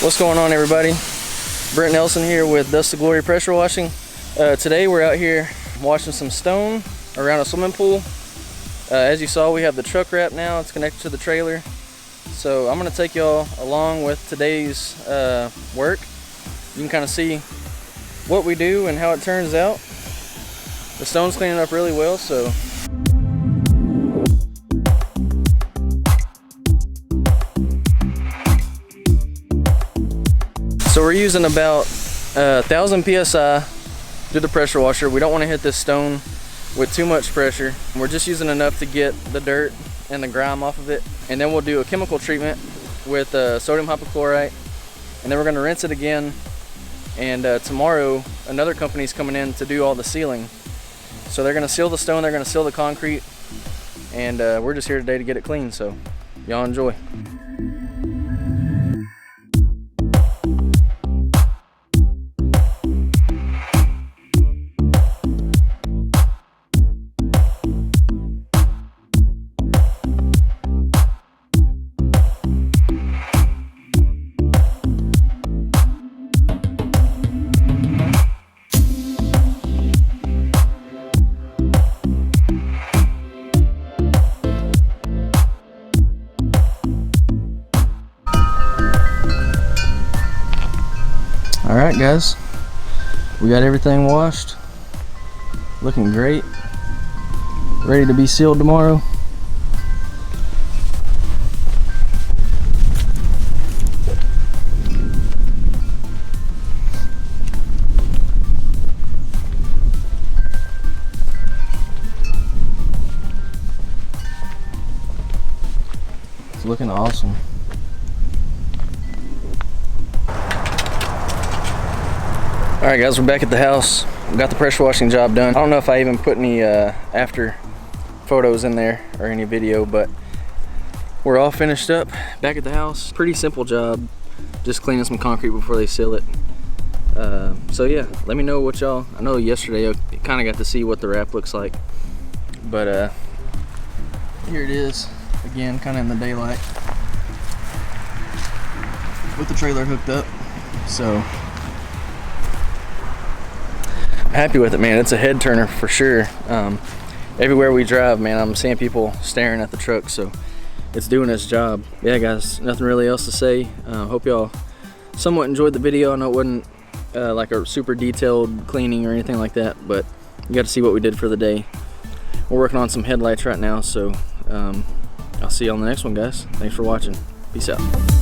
What's going on, everybody? Brent Nelson here with Dust to Glory Pressure Washing. Today we're out here washing some stone around a swimming pool. As you saw, we have the truck wrap now. It's connected to the trailer. So I'm going to take y'all along with today's work. You can kind of see what we do and how it turns out. The stone's cleaning up really well, so we're using about 1,000 psi through the pressure washer. We don't want to hit this stone with too much pressure. We're just using enough to get the dirt and the grime off of it. And then we'll do a chemical treatment with sodium hypochlorite. And then we're going to rinse it again. And tomorrow, another company's coming in to do all the sealing. So they're going to seal the stone, they're going to seal the concrete. And we're just here today to get it clean. So y'all enjoy. Alright guys, we got everything washed, looking great, ready to be sealed tomorrow. It's looking awesome. Alright guys, we're back at the house. We got the pressure washing job done. I don't know if I even put any after photos in there or any video, but we're all finished up back at the house. Pretty simple job, just cleaning some concrete before they seal it. So yeah, let me know what y'all, I know yesterday I kind of got to see what the wrap looks like, but here it is again, kind of in the daylight with the trailer hooked up. So happy with it, man. It's a head turner for sure. Everywhere we drive, man, I'm seeing people staring at the truck, so it's doing its job. Yeah guys, nothing really else to say. Hope y'all somewhat enjoyed the video. I know it wasn't like a super detailed cleaning or anything like that, but you got to see what we did for the day. We're working on some headlights right now, so I'll see you on the next one, guys. Thanks for watching. Peace out.